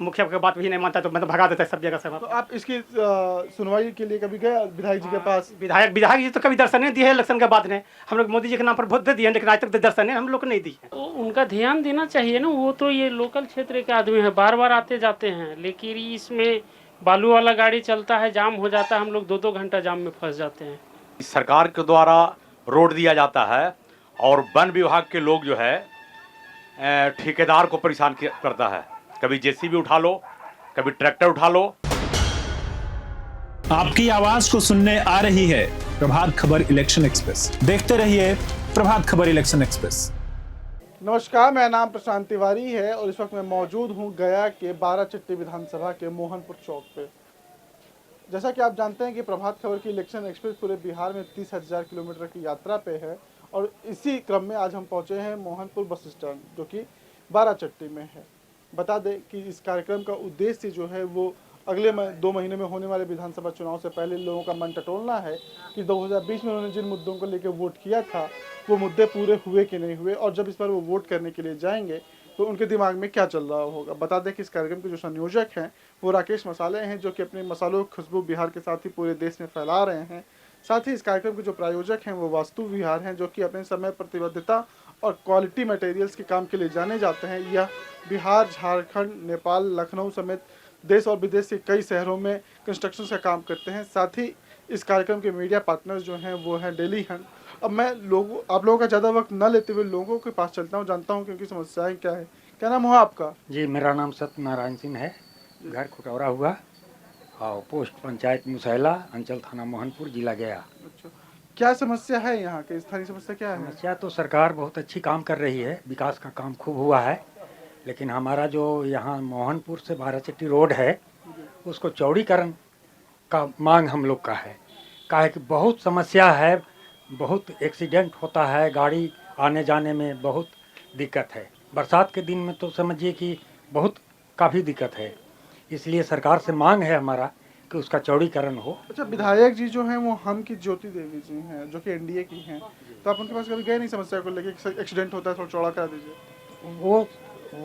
मुखिया की बात भी नहीं मानता तो मतलब भगा देता है सब जगह से। तो आप इसकी सुनवाई के लिए कभी गए विधायक जी के पास? विधायक जी तो कभी दर्शन नहीं दिए है इलेक्शन के बाद ने। हम लोग मोदी जी के नाम पर वोट दे दिए लेकिन आज तक दर्शन नहीं हम लोग को नहीं दी है। तो उनका ध्यान देना चाहिए ना, वो तो ये लोकल क्षेत्र के आदमी है, बार बार आते जाते हैं, लेकिन इसमें बालू वाला गाड़ी चलता है, जाम हो जाता है, हम लोग 2-2 घंटा जाम में फंस जाते हैं। सरकार के द्वारा रोड दिया जाता है और वन विभाग के लोग जो है ठेकेदार को परेशान करता है। कभी जेसीबी उठा लो, कभी ट्रैक्टर उठा लो। आपकी आवाज को सुनने आ रही है प्रभात खबर इलेक्शन एक्सप्रेस। देखते रहिए प्रभात खबर इलेक्शन एक्सप्रेस। नमस्कार, मेरा नाम प्रशांत तिवारी है और इस वक्त मैं मौजूद हूं गया के बाराचट्टी विधानसभा के मोहनपुर चौक पे। जैसा कि आप जानते हैं कि प्रभात खबर की इलेक्शन एक्सप्रेस पूरे बिहार में 30,000 किलोमीटर की यात्रा पे है और इसी क्रम में आज हम पहुंचे हैं मोहनपुर बस स्टैंड जो कि बाराचट्टी में है। बता दें कि इस कार्यक्रम का उद्देश्य जो है वो अगले 2 महीने में होने वाले विधानसभा चुनाव से पहले लोगों का मन टटोलना है कि 2020 में उन्होंने जिन मुद्दों को लेकर वोट किया था वो मुद्दे पूरे हुए कि नहीं हुए, और जब इस पर वो वोट करने के लिए जाएंगे तो उनके दिमाग में क्या चल रहा होगा। बता दें कि इस कार्यक्रम के जो संयोजक हैं वो राकेश मसाले हैं, जो कि अपने मसालों की खुशबू बिहार के साथ ही पूरे देश में फैला रहे हैं। साथ ही इस कार्यक्रम के जो प्रायोजक हैं वो वास्तु विहार हैं, जो कि अपने समय प्रतिबद्धता और क्वालिटी मटेरियल्स के काम के लिए जाने जाते हैं। यह बिहार, झारखंड, नेपाल, लखनऊ समेत देश और विदेश के कई शहरों में कंस्ट्रक्शन का काम करते हैं। साथ ही इस कार्यक्रम के मीडिया पार्टनर्स जो हैं वो हैं डेली हंट। अब मैं आप लोगों का ज़्यादा वक्त न लेते हुए लोगों के पास चलता हूँ, जानता हूँ कि उनकी समस्याएं क्या है। क्या नाम हुआ आपका? जी, मेरा नाम सत्यनारायण सिंह है, घर खुटौरा हुआ और पोस्ट पंचायत मुसैला, अंचल थाना मोहनपुर, जिला गया। अच्छा, क्या समस्या है यहाँ के? स्थानीय समस्या क्या है? समस्या तो सरकार बहुत अच्छी काम कर रही है, विकास का काम खूब हुआ है, लेकिन हमारा जो यहाँ मोहनपुर से बाराचट्टी रोड है उसको चौड़ीकरण का मांग हम लोग का है। काहे कि बहुत समस्या है, बहुत एक्सीडेंट होता है, गाड़ी आने जाने में बहुत दिक्कत है। बरसात के दिन में तो समझिए कि बहुत काफ़ी दिक्कत है, इसलिए सरकार से मांग है हमारा कि उसका चौड़ीकरण हो। अच्छा, विधायक जी जो हैं वो हम की ज्योति देवी जी हैं, जो कि एनडीए की हैं, तो आप उनके पास कभी गए नहीं समस्या को लेकर? एक्सीडेंट होता है थोड़ा चौड़ा करा दीजिए। वो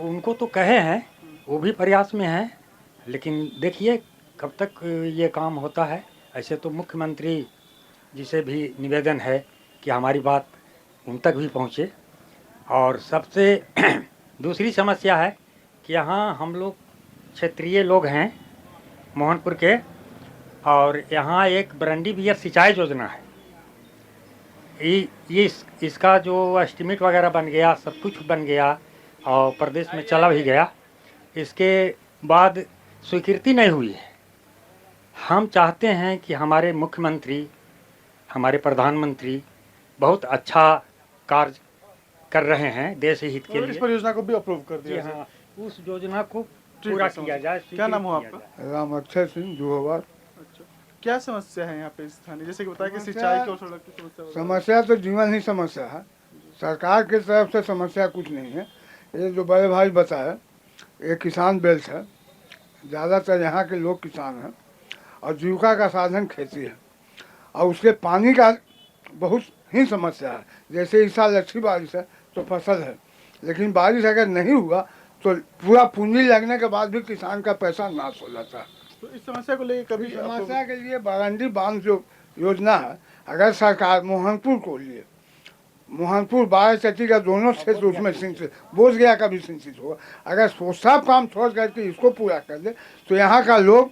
उनको तो कहे हैं, वो भी प्रयास में हैं, लेकिन देखिए कब तक ये काम होता है। ऐसे तो मुख्यमंत्री जी से भी निवेदन है कि हमारी बात उन तक भी पहुँचे। और सबसे दूसरी समस्या है कि यहाँ हम लोग क्षेत्रीय लोग हैं मोहनपुर के, और यहाँ एक ब्रंडी बियर सिंचाई योजना है। इसका जो एस्टीमेट वगैरह बन गया, सब कुछ बन गया और प्रदेश में चला भी गया, इसके बाद स्वीकृति नहीं हुई है। हम चाहते हैं कि हमारे मुख्यमंत्री, हमारे प्रधानमंत्री बहुत अच्छा कार्य कर रहे हैं देश हित के लिए। इस परियोजना को भी अप्रूव कर दिया। हाँ, उस योजना को पूरा किया जाए। क्या नाम हुआ आपका? राम अक्षय सिंह जुहोवार। अच्छा, क्या समस्या है यहाँ पे स्थानीय? जैसे कि बताया कि सिंचाई की और सड़क की समस्या। समस्या तो जीवन ही समस्या है, सरकार की तरफ से समस्या कुछ नहीं है। ये जो बड़े भाई बताया, ये किसान बेल्ट है, ज़्यादातर यहाँ के लोग किसान हैं और जीविका का साधन खेती है, और उसके पानी का बहुत ही समस्या है। जैसे इस साल अच्छी बारिश है तो फसल है, लेकिन बारिश अगर नहीं हुआ तो पूरा पूंजी लगने के बाद भी किसान का पैसा नाश हो जाता है। तो इस समस्या को लेकर कभी समस्या के लिए बारंडी बांध जो योजना है, अगर सरकार मोहनपुर को लिए, मोहनपुर बाराचट्टी का दोनों क्षेत्र उसमें सिंचित, बोधगया का भी सिंचित होगा, अगर सोचा काम छोड़ करके इसको पूरा कर दे तो यहाँ का लोग,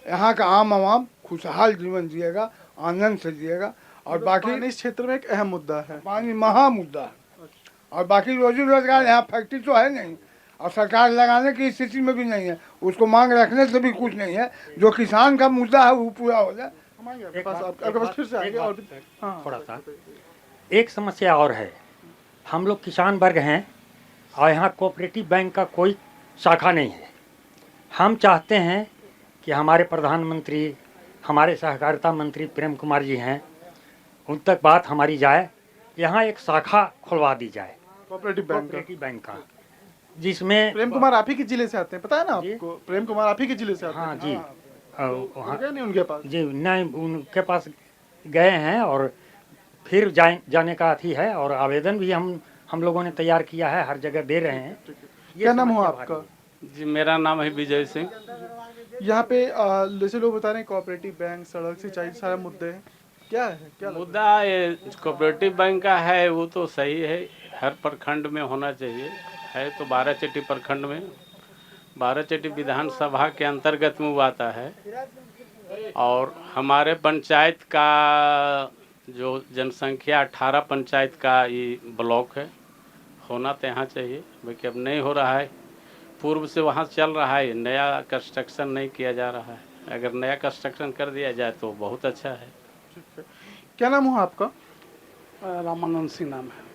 यहाँ का आम आवाम खुशहाल जीवन जिएगा, आनंद से जिएगा। और बाकी इस क्षेत्र में एक अहम मुद्दा है, पानी महा मुद्दा है। और बाकी रोजी रोजगार, यहाँ फैक्ट्री तो है नहीं और सरकार लगाने की स्थिति में भी नहीं है, उसको मांग रखने से भी कुछ नहीं है। जो किसान का मुद्दा है वो पूरा हो जाए। आपके पास फिर से आएंगे और थोड़ा सा एक समस्या और है। हम लोग किसान वर्ग हैं और यहाँ कोऑपरेटिव बैंक का कोई शाखा नहीं है। हम चाहते हैं कि हमारे प्रधानमंत्री, हमारे सहकारिता मंत्री प्रेम कुमार जी हैं, उन तक बात हमारी जाए, यहाँ एक शाखा खुलवा दी जाए कोऑपरेटिव बैंक का, जिसमें प्रेम कुमार आप ही के जिले से आते हैं, पता है ना आपको? प्रेम कुमार आप ही के जिले से आते हैं। हाँ जी, वहाँ नहीं उनके पास जी नहीं, उनके पास गए हैं और फिर जाने का अथी है, और आवेदन भी हम लोगों ने तैयार किया है, हर जगह दे रहे हैं। क्या नाम हुआ आपका? जी मेरा नाम है विजय सिंह। यहाँ पे जैसे लोग बता रहे हैं कोऑपरेटिव बैंक, सड़क, सिंचाई सारे मुद्दे हैं, क्या है, क्या लगता मुद्दा ये कोऑपरेटिव बैंक का है, वो तो सही है, हर प्रखंड में होना चाहिए। है तो बाराचट्टी प्रखंड में, बाराचट्टी विधानसभा के अंतर्गत में वो आता है। और हमारे पंचायत का जो जनसंख्या 18 पंचायत का ये ब्लॉक है, होना तो यहाँ चाहिए, बाकी अब नहीं हो रहा है। पूर्व से वहाँ चल रहा है, नया कंस्ट्रक्शन नहीं किया जा रहा है। अगर नया कंस्ट्रक्शन कर दिया जाए तो बहुत अच्छा है। है? क्या नाम हुआ आपका? रामानंद सिंह नाम है।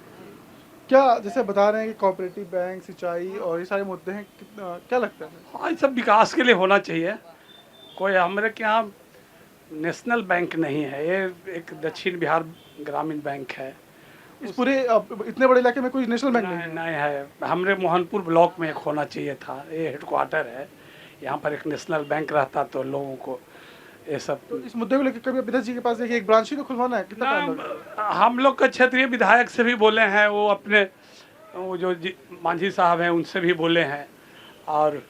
क्या जैसे बता रहे हैं कि कोऑपरेटिव बैंक, सिंचाई और ये सारे मुद्दे हैं, क्या लगता है? हाँ, ये सब विकास के लिए होना चाहिए। कोई हमारे के यहाँ नेशनल बैंक नहीं है, ये एक दक्षिण बिहार ग्रामीण बैंक है। इस पूरे इतने बड़े इलाके में कोई नेशनल बैंक नहीं है? नहीं है, हमारे मोहनपुर ब्लॉक में एक होना चाहिए था, ये हेडक्वार्टर है। यहाँ पर एक नेशनल बैंक रहता तो लोगों को ये सब। तो इस मुद्दे को लेकर कभी विधायक जी के पास देखिए, एक ब्रांच ही तो खुलवाना है, कितना टाइम लगेगा? हम लोग का क्षेत्रीय विधायक से भी बोले हैं, वो अपने वो जो मांझी साहब हैं उनसे भी बोले हैं, और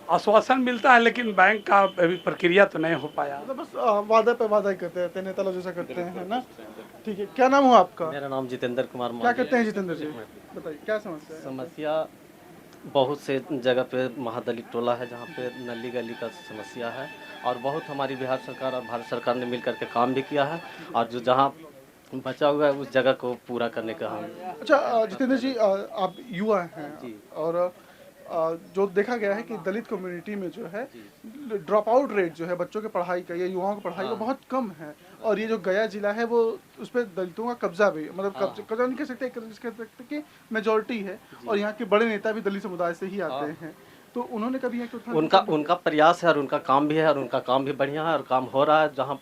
आश्वासन मिलता है, लेकिन बैंक का अभी प्रक्रिया तो नहीं हो पाया। मतलब बस वादा पे वादा ही करते रहते हैं, नेता लोग जैसा करते हैं, है ना? ठीक है, क्या नाम हुआ आपका? मेरा नाम जितेंद्र कुमार क्या मांझी। करते हैं जितेंद्र जी, बताइए क्या समस्या है? समस्या बहुत से जगह पे महादलित टोला है जहाँ पे नली गली का समस्या है, और बहुत हमारी बिहार सरकार और भारत सरकार ने मिल करके काम भी किया है, और जो जहाँ बचा हुआ है उस जगह को पूरा करने का हम। अच्छा जितेंद्र जी, आप युवा हैं और जो देखा गया है कि दलित कम्युनिटी में जो है ड्रॉप आउट रेट जो है बच्चों के पढ़ाई का या युवाओं की पढ़ाई का बहुत कम है, और ये जो गया जिला है वो उस पर दलितों का कब्जा भी, मतलब कब्जा नहीं कह सकते, कह सकते कि मेजोरिटी है, और यहाँ के बड़े नेता भी दलित समुदाय से ही आते हैं। तो उन्होंने कभी उनका प्रयास है और उनका काम भी है, और उनका काम भी बढ़िया है और काम हो रहा है। जहाँ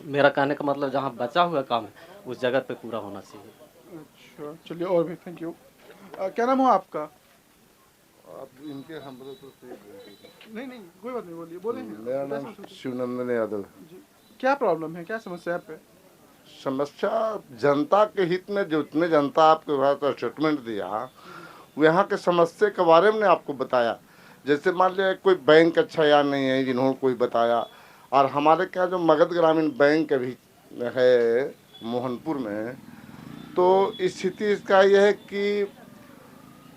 मेरा कहने का मतलब जहाँ बचा हुआ काम है उस जगह पे पूरा होना चाहिए। अच्छा चलिए, और भी थैंक यू। क्या नाम हुआ आपका? आप इनके हम नहीं कोई बात नहीं, बोलिए, बोले हैं। मेरा नाम शिवनंदन यादव। क्या प्रॉब्लम है, क्या समस्या है? समस्या जनता के हित में जितने जनता आपके पास स्टेटमेंट दिया, वो यहाँ के समस्या के बारे में आपको बताया। जैसे मान लिया कोई बैंक अच्छा या नहीं है जिन्होंने कोई बताया, और हमारे क्या जो मगध ग्रामीण बैंक अभी है मोहनपुर में, तो स्थिति इसका यह है कि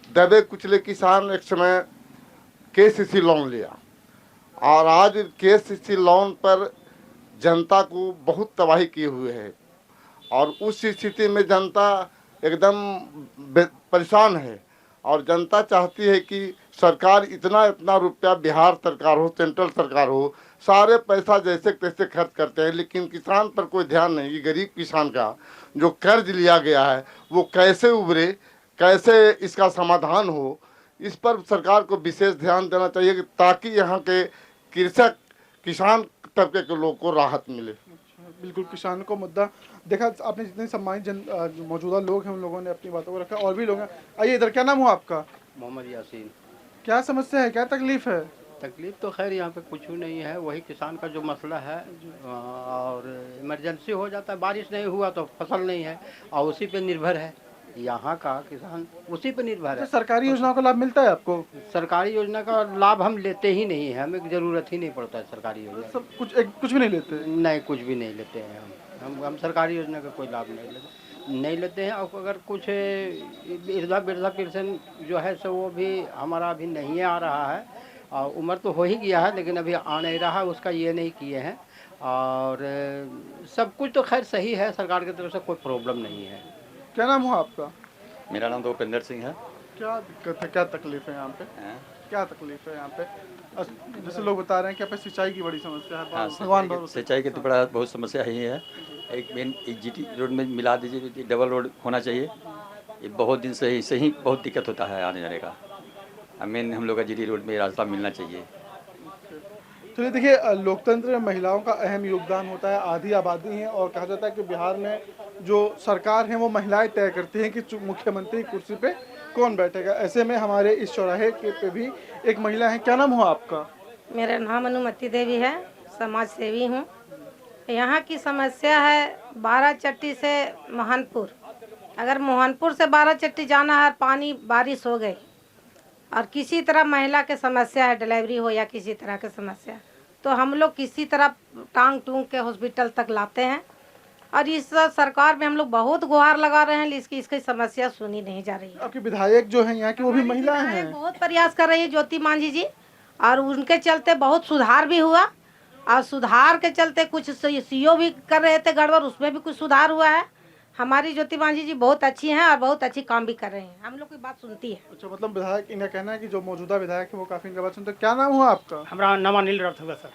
दबे कुचले किसान एक समय KCC लोन लिया, और आज KCC लोन पर जनता को बहुत तबाही किए हुए है, और उस स्थिति में जनता एकदम परेशान है, और जनता चाहती है कि सरकार इतना रुपया, बिहार सरकार हो, सेंट्रल सरकार हो, सारे पैसा जैसे तैसे खर्च करते हैं, लेकिन किसान पर कोई ध्यान नहीं कि गरीब किसान का जो कर्ज लिया गया है वो कैसे उभरे, कैसे इसका समाधान हो, इस पर सरकार को विशेष ध्यान देना चाहिए ताकि यहाँ के कृषक, किसान तबके के लोग को राहत मिले। बिल्कुल, किसान को मुद्दा देखा आपने, जितने सम्मानित मौजूदा लोग हैं उन लोगों ने अपनी बातों को रखा, और भी लोग हैं। आइए इधर, क्या नाम हुआ आपका? मोहम्मद यासीन। क्या समस्या है, क्या तकलीफ है? तकलीफ तो खैर यहाँ पे कुछ भी नहीं है, वही किसान का जो मसला है, और इमरजेंसी हो जाता है, बारिश नहीं हुआ तो फसल नहीं है, और उसी पे निर्भर है यहाँ का किसान, उसी पे निर्भर है। सरकारी योजनाओं का लाभ मिलता है आपको? सरकारी योजना का लाभ हम लेते ही नहीं है, हमें जरूरत ही नहीं पड़ता है सरकारी योजना। सब कुछ भी नहीं लेते? नहीं, कुछ भी नहीं लेते हैं हम सरकारी योजना का कोई लाभ नहीं लेते हैं। और अगर कुछ वृद्धा पेंशन जो है सो वो भी हमारा अभी नहीं आ रहा है, और उम्र तो हो ही गया है लेकिन अभी आ नहीं रहा, उसका ये नहीं किए हैं, और सब कुछ तो खैर सही है, सरकार की तरफ से कोई प्रॉब्लम नहीं है। क्या नाम हुआ आपका? मेरा नाम भूपेंद्र सिंह है। क्या दिक्कत है, क्या तकलीफ है यहाँ पे? क्या तकलीफ है यहाँ पे? जैसे लोग बता रहे हैं कि यहाँ पे सिंचाई की बड़ी समस्या है। हाँ, भगवान सिंचाई की तो बड़ा बहुत समस्या ही है। एक मेन GT रोड में मिला दीजिए, डबल रोड होना चाहिए। ये बहुत दिन से ही बहुत दिक्कत होता है आने जाने का। मेन हम लोग का GT रोड में रास्ता मिलना चाहिए। चलिए देखिए, लोकतंत्र में महिलाओं का अहम योगदान होता है, आधी आबादी है, और कहा जाता है कि बिहार में जो सरकार है वो महिलाएं तय करती हैं कि मुख्यमंत्री कुर्सी पे कौन बैठेगा। ऐसे में हमारे इस चौराहे के पे भी एक महिला है। क्या नाम हुआ आपका? मेरा नाम अनुमति देवी है, समाज सेवी हूँ। यहाँ की समस्या है बाराचट्टी से मोहनपुर। अगर मोहनपुर से बाराचट्टी जाना है, पानी बारिश हो गई और किसी तरह महिला के समस्या है, डिलीवरी हो या किसी तरह की समस्या, तो हम लोग किसी तरह टांग टूंग के हॉस्पिटल तक लाते हैं। और इस सरकार में हम लोग बहुत गुहार लगा रहे हैं, लेकिन इसकी समस्या सुनी नहीं जा रही है। आपके विधायक जो हैं यहाँ की वो भी महिलाएं हैं। बहुत प्रयास कर रही है ज्योति मांझी जी, और उनके चलते बहुत सुधार भी हुआ, और सुधार के चलते कुछ सीओ भी कर रहे थे गड़बड़, उसमें भी कुछ सुधार हुआ है। हमारी ज्योति मांझी जी बहुत अच्छी हैं और बहुत अच्छी काम भी कर रहे हैं, हम लोग की बात सुनती है। अच्छा, मतलब विधायक, इनका कहना है कि जो मौजूदा विधायक है वो काफी इनका बात सुनते हैं। क्या नाम हुआ आपका? हमारा नाम अनिल रथ हुआ सर।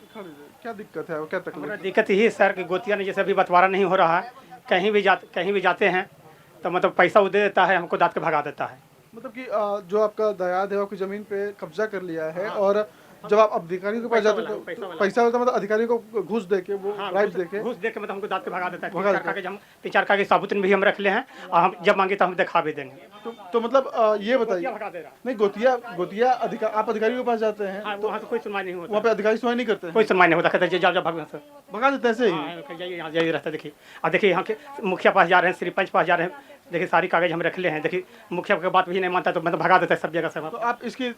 क्या दिक्कत है, क्या तकलीफ हमारा है? दिक्कत यही है सर कि गोतिया ने जैसे अभी बंटवारा नहीं हो रहा है, कहीं भी जाते हैं तो मतलब पैसा वो दे देता है, हमको दाँत के भगा देता है। मतलब कि जो आपका दयाद है वो आपकी जमीन पे कब्जा कर लिया है, और जब आप अधिकारियों के पास जाते हो तो पैसा होता है, मतलब अधिकारियों को घूस दे के, वो राइट दे के, घूस दे के मतलब हमको दाँत के भगा देता है। तीन चार कागज साबुत भी हम रख ले हैं, और हम जब मांगे तो हम दिखा भी देंगे। तो मतलब ये बताइए, नहीं गोतिया आप अधिकारियों के पास जाते हैं तो वहाँ तो कोई सुनवाई नहीं होता, वहाँ पे अधिकारी सुनवाई नहीं करते? कोई सुनवाई नहीं होता, कहते हैं जाओ भगवान से भगा देते हैं ऐसे ही। जाइए यहाँ जाइए रास्ता देखिए। और देखिए यहाँ के मुखिया पास जा रहे हैं, सरपंच पास जा रहे हैं, देखिए सारी कागज हम रख ले हैं। देखिए मुखिया की बात भी नहीं मानता तो मतलब भगा देता है सब जगह से। तो आप इसकी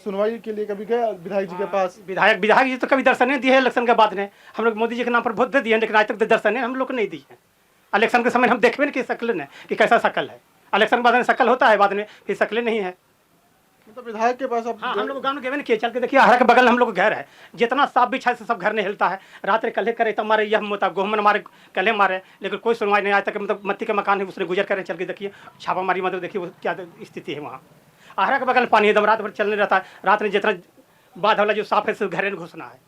सुनवाई के लिए कभी गए विधायक जी के पास? विधायक जी तो कभी दर्शन नहीं दिए है इलेक्शन के बाद ने। हम लोग मोदी जी के नाम पर वोट दे दिए, लेकिन आज तक दर्शन नहीं हम लोग को नहीं दी है। इलेक्शन के समय हम देखबे नहीं कि शक्ल ने कि कैसा शक्ल है, इलेक्शन के बाद में शक्ल होता है, बाद में फिर शक्लें नहीं है। मतलब विधायक के पास आप? हाँ, हम लोग गाँव में गए किए, चल के देखिए हरा के बगल में हम लोग घर है, जितना साफ बिछा से सब घर नहीं हिलता है। रात रे कल्हे करे तो मारे, यह मोता गोहमन मारे कल्हे मारे, लेकिन कोई सुनवाई नहीं आज तक। मतलब मट्टी के मकान है उसने गुजर करे, चल के देखिए छापामारी, मतलब देखिए वो क्या स्थिति है वहाँ। आहरा के बगल में पानी एकदम रात भर चलने रहता है, रात में जितना बाद वाला जो साफ है सिर्फ घर में घुसना है।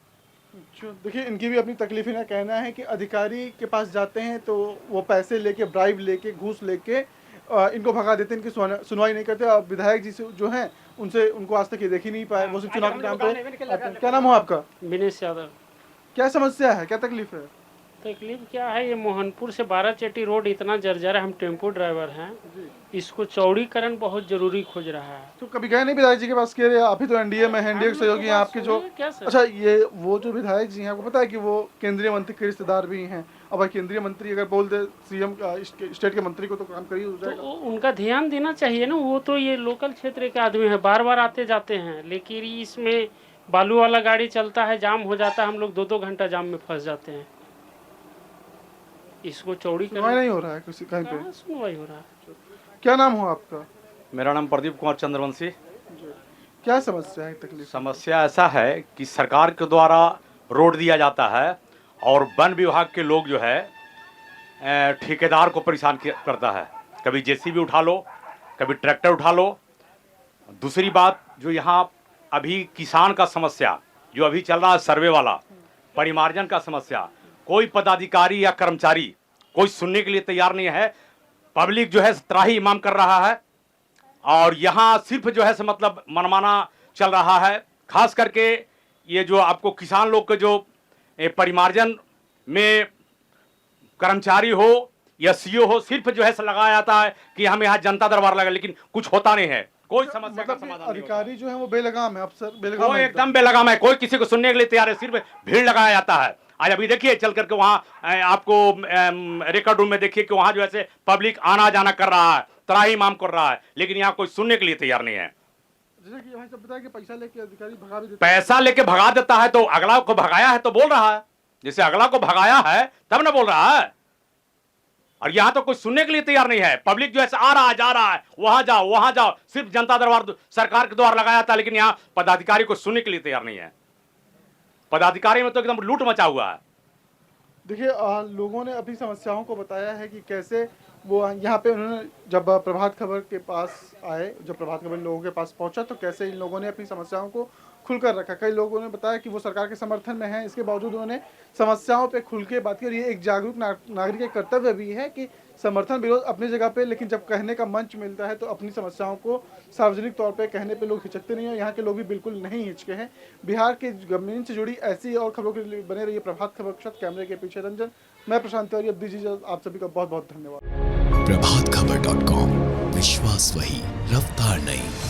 देखिए इनकी भी अपनी तकलीफ है, कहना है कि अधिकारी के पास जाते हैं तो वो पैसे लेके, ब्राइब लेके, घूस लेके इनको भगा देते हैं, इनकी सुनवाई नहीं करते। और विधायक जी से जो हैं उनको आज तक ये देख ही नहीं पाए, वो सिर्फ चुनाव के टाइम पे। क्या नाम हो आपका? विनेश यादव। क्या समस्या है, क्या तकलीफ है? तकलीफ क्या है, ये मोहनपुर से बाराचट्टी रोड इतना जर्जर है, हम टेम्पो ड्राइवर हैं, इसको चौड़ीकरण बहुत जरूरी खोज रहा है। तो कभी गए नहीं विधायक जी के पास? कह रहे आप ही तो एनडीए में हैं, एनडीए के सहयोगी हैं आपके जो। अच्छा, ये वो जो विधायक जी हैं, आपको पता है कि वो केंद्रीय मंत्री के रिश्तेदार भी हैं। अब भाई केंद्रीय मंत्री अगर बोल दे सीएम स्टेट के मंत्री को तो काम करिए हो जाएगा। तो उनका ध्यान देना चाहिए ना, वो तो ये लोकल क्षेत्र के आदमी है, बार बार आते जाते हैं, लेकिन इसमें बालू वाला गाड़ी चलता है, जाम हो जाता है, हम लोग 2-2 घंटा जाम में फंस जाते हैं। इसको चौड़ी सुनवाई नहीं हो रहा है किसी कहीं पे? सुनवाई हो रहा है। क्या नाम हो आपका? मेरा नाम प्रदीप कुमार चंद्रवंशी। क्या समस्या है, तकलीफ? समस्या ऐसा है कि सरकार के द्वारा रोड दिया जाता है और वन विभाग के लोग जो है ठेकेदार को परेशान करता है। कभी जेसीबी उठा लो, कभी ट्रैक्टर उठा लो। दूसरी बात, जो यहाँ अभी किसान का समस्या जो अभी चल रहा है, सर्वे वाला परिमार्जन का समस्या, कोई पदाधिकारी या कर्मचारी कोई सुनने के लिए तैयार नहीं है। पब्लिक जो है त्राही इमाम कर रहा है, और यहाँ सिर्फ जो है मतलब मनमाना चल रहा है। खास करके ये जो आपको किसान लोग के जो परिमार्जन में कर्मचारी हो या सीओ हो, सिर्फ जो है लगाया जाता है कि हम यहाँ जनता दरबार लगा, लेकिन कुछ होता नहीं है, कोई समस्या का समाधान। अधिकारी जो है वो बेलगाम है, अफसर बेलगाम है, एकदम बेलगाम है, कोई किसी को सुनने के लिए तैयार है, सिर्फ भीड़ लगाया जाता है। आज अभी देखिए चल करके वहाँ आपको रिकॉर्ड रूम में देखिए कि वहाँ जो है पब्लिक आना जाना कर रहा है, त्राही इमाम कर रहा है, लेकिन यहाँ कोई सुनने के लिए तैयार नहीं है। जैसे कि भाई सब बताया कि पैसा लेके अधिकारी भगा भी देता है। पैसा लेके भगा देता है, तो अगला को भगाया है तो बोल रहा है, जैसे अगला को भगाया है तब ना बोल रहा है। और यहाँ तो कोई सुनने के लिए तैयार नहीं है। पब्लिक जो है आ रहा है, जा रहा है, वहां जाओ, सिर्फ जनता दरबार सरकार के द्वारा लगाया था, लेकिन यहाँ पदाधिकारी को सुनने के लिए तैयार नहीं है। पदाधिकारी में तो एकदम लूट मचा हुआ है। देखिए लोगों ने अपनी समस्याओं को बताया है कि कैसे वो यहाँ पे उन्होंने जब प्रभात खबर के पास आए, जब प्रभात खबर लोगों के पास पहुंचा तो कैसे इन लोगों ने अपनी समस्याओं को खुलकर रखा। कई लोगों ने बताया कि वो सरकार के समर्थन में है, इसके बावजूद उन्होंने समस्याओं पे खुल के बात की। और ये एक जागरूक नागरिक का कर्तव्य भी है कि समर्थन विरोध अपनी जगह पे, लेकिन जब कहने का मंच मिलता है तो अपनी समस्याओं को सार्वजनिक तौर पे कहने पे लोग हिचकते नहीं हैं। यहाँ के लोग भी बिल्कुल नहीं हिचके हैं। बिहार के जमीन से जुड़ी ऐसी और खबरों के लिए बने रहिए प्रभात खबर के साथ। कैमरे के पीछे रंजन, मैं प्रशांत तिवारी। अब दीजिए आप सभी का बहुत बहुत धन्यवाद। प्रभातखबर.com, विश्वास वही, रफ्तार नहीं।